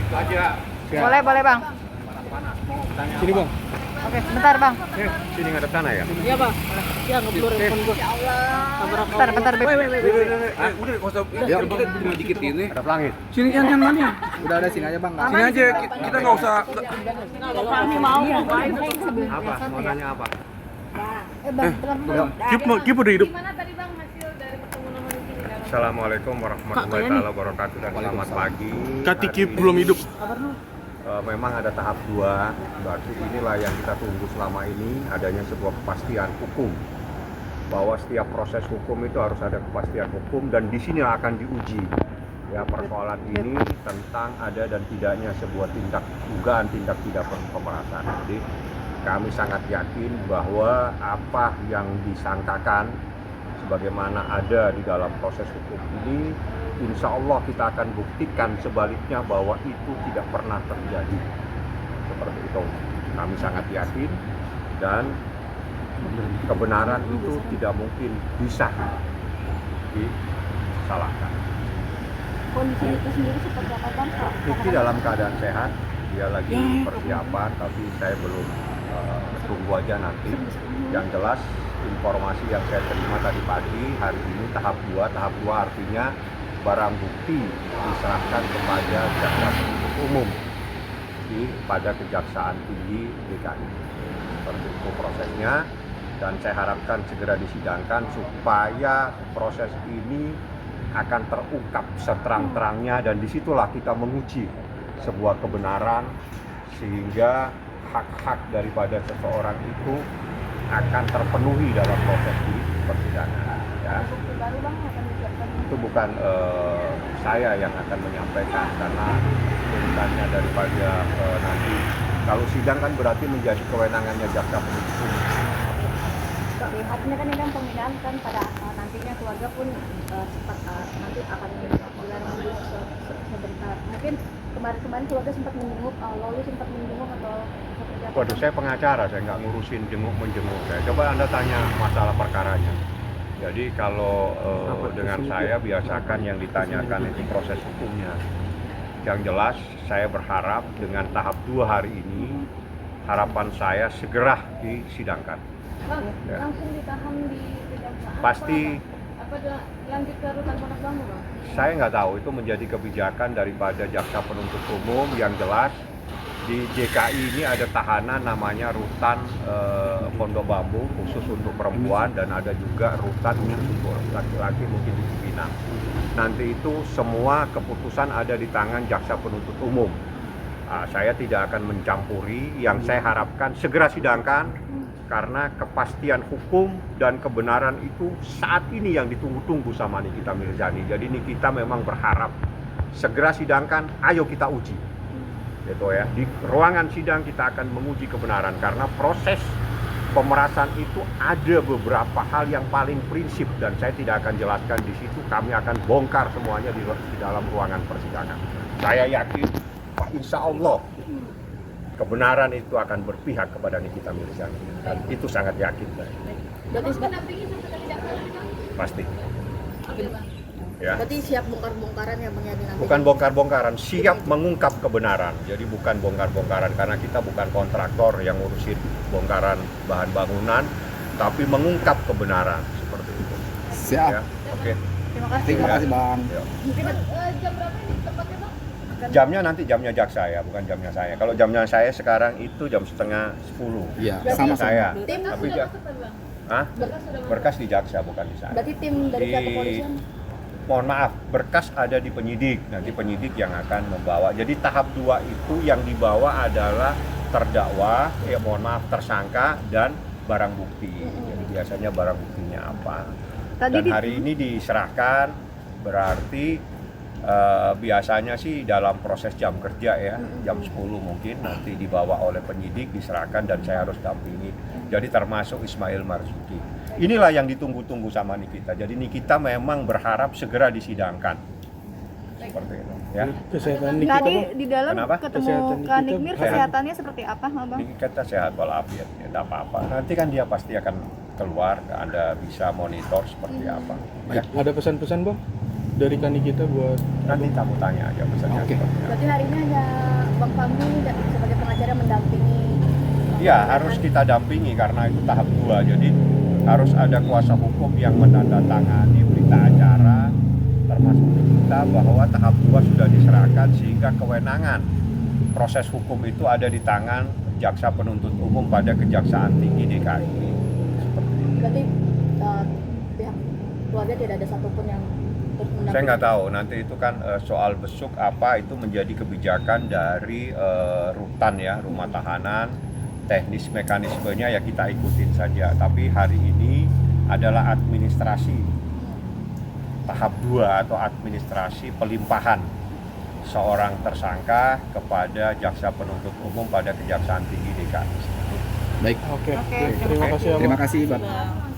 Boleh, boleh Bang. Sini bang. Oke, bentar Bang. Sini ngadep sana ya? Iya bang. Iya ngeblur handphone gua. Bentar, Beb. Udah kau kita dikit ini. Hadap langit. Sini yang mana? Udah ada sini aja bang. Sini aja kita nggak usah. Kami mau ngapain? Apa? Mau nanya apa? Kip udah hidup. Gimana tadi Bang hasil dari pertemuan di sini? Assalamualaikum warahmatullahi wabarakatuh dan selamat pagi. Kati Hari Kip ini, belum hidup. memang ada tahap 2, berarti inilah yang kita tunggu selama ini, adanya sebuah kepastian hukum. Bahwa setiap proses hukum itu harus ada kepastian hukum dan di sini akan diuji. Ya, persoalan ini tentang ada dan tidaknya sebuah dugaan tindak pidana pemerasan. Jadi kami sangat yakin bahwa apa yang disangkakan sebagaimana ada di dalam proses hukum ini, insya Allah kita akan buktikan sebaliknya bahwa itu tidak pernah terjadi. Seperti itu. Kami sangat yakin dan kebenaran itu tidak mungkin bisa disalahkan. Kondisi itu sendiri seperti apa Bang? Rifki dalam keadaan sehat, dia lagi persiapan, tapi saya belum tunggu aja nanti. Yang jelas informasi yang saya terima tadi pagi, hari ini tahap 2 artinya barang bukti diserahkan kepada jaksa penuntut umum pada Kejaksaan Tinggi DKI. Seperti itu prosesnya, dan saya harapkan segera disidangkan supaya proses ini akan terungkap seterang-terangnya, dan disitulah kita menguji sebuah kebenaran sehingga hak-hak daripada seseorang itu akan terpenuhi dalam proses di persidangan. Ya. Itu bukan saya yang akan menyampaikan, karena urusannya daripada nanti kalau sidang kan berarti menjadi kewenangannya jaksa penuntut umum. Artinya kan ini kan pembinaan kan pada nantinya keluarga pun sempat nanti akan menggelar sebentar. Mungkin kemarin keluarga sempat menjenguk, lalu sempat menjenguk atau seperti apa? Waduh, saya pengacara, saya nggak ngurusin jenguk-menjenguk. Coba Anda tanya masalah perkaranya. Jadi kalau dengan saya biasakan yang ditanyakan itu proses hukumnya. Yang jelas saya berharap dengan tahap 2 hari ini, harapan saya segera disidangkan. Bang, Ya. langsung ditahan di kejaksaan? Pasti. Apa lanjut ke rutan Pondok Bambu Bang? Saya nggak tahu, itu menjadi kebijakan daripada jaksa penuntut umum. Yang jelas di JKI ini ada tahanan namanya rutan Pondok Bambu khusus untuk perempuan, dan ada juga rutan khusus untuk laki-laki mungkin di Cipinang. Nanti itu semua keputusan ada di tangan jaksa penuntut umum. Saya tidak akan mencampuri. Yang saya harapkan segera sidangkan, karena kepastian hukum dan kebenaran itu saat ini yang ditunggu-tunggu sama Nikita Mirzani. Jadi Nikita memang berharap segera sidangkan, ayo kita uji. Gitu ya. Di ruangan sidang kita akan menguji kebenaran, karena proses pemerasan itu ada beberapa hal yang paling prinsip, dan saya tidak akan jelaskan di situ. Kami akan bongkar semuanya di dalam ruangan persidangan. Saya yakin, insya Allah kebenaran itu akan berpihak kepada Nikita Mirzani, dan itu sangat yakin saya. Pasti. Ya. Berarti siap bongkar-bongkaran ya Bang ya nanti. Bukan bongkar-bongkaran, siap mengungkap kebenaran. Jadi bukan bongkar-bongkaran, karena kita bukan kontraktor yang ngurusin bongkaran bahan bangunan, tapi mengungkap kebenaran seperti itu. Siap. Ya. Oke. Terima kasih. Terima kasih bang. Ya. Mungkin jam berapa ini tepatnya Bang? Jamnya nanti jamnya jaksa ya, bukan jamnya saya. Kalau jamnya saya sekarang itu jam setengah 10. Iya, Jamnya sama-sama. saya. Tim Tapi Sudah masuk kan Bang? Hah? Berkas sudah masuk? Berkas di jaksa, bukan di saya. berarti tim dari pihak kepolisian. Mohon maaf, berkas ada di penyidik. Nanti penyidik yang akan membawa. Jadi tahap 2 itu yang dibawa adalah terdakwa, ya mohon maaf, tersangka dan barang bukti. Jadi biasanya barang buktinya apa. Dan hari ini diserahkan, berarti biasanya sih dalam proses jam kerja ya, jam 10 mungkin nanti dibawa oleh penyidik, diserahkan, dan saya harus dampingi. Jadi termasuk Ismail Marzuki. Inilah yang ditunggu-tunggu sama Nikita. Jadi Nikita memang berharap segera disidangkan. Seperti itu ya. Kesehatan Nah, Nikita di dalam Kenapa? ketemu Kesehatan Kak Nikita Nikmir, sehat. kesehatannya seperti apa Bang? Nikita sehat walafiat, ya tidak apa-apa. Nanti kan dia pasti akan keluar, Anda bisa monitor seperti apa. Ya. Ada pesan-pesan bang? dari Kanikita buat Nanti kamu tanya aja pesannya. Oke. seperti apa. Berarti hari ini hanya Bang Fahmi sebagai pengacara mendampingi. Ya, harus kita dampingi karena itu tahap 2. Jadi harus ada kuasa hukum yang menandatangani berita acara termasuk kita bahwa tahap 2 sudah diserahkan sehingga kewenangan proses hukum itu ada di tangan jaksa penuntut umum pada Kejaksaan Tinggi DKI. Seperti itu. Berarti pihak keluarga tidak ada satupun yang turut mendampingi. Saya nggak tahu, nanti itu kan soal besuk apa itu menjadi kebijakan dari rutan ya, rumah tahanan, teknis mekanismenya ya kita ikutin saja. Tapi hari ini adalah administrasi tahap 2 atau administrasi pelimpahan seorang tersangka kepada jaksa penuntut umum pada Kejaksaan Tinggi DKI. Baik. Oke. Oke. Terima kasih Abang. Terima kasih, Bang. Bang.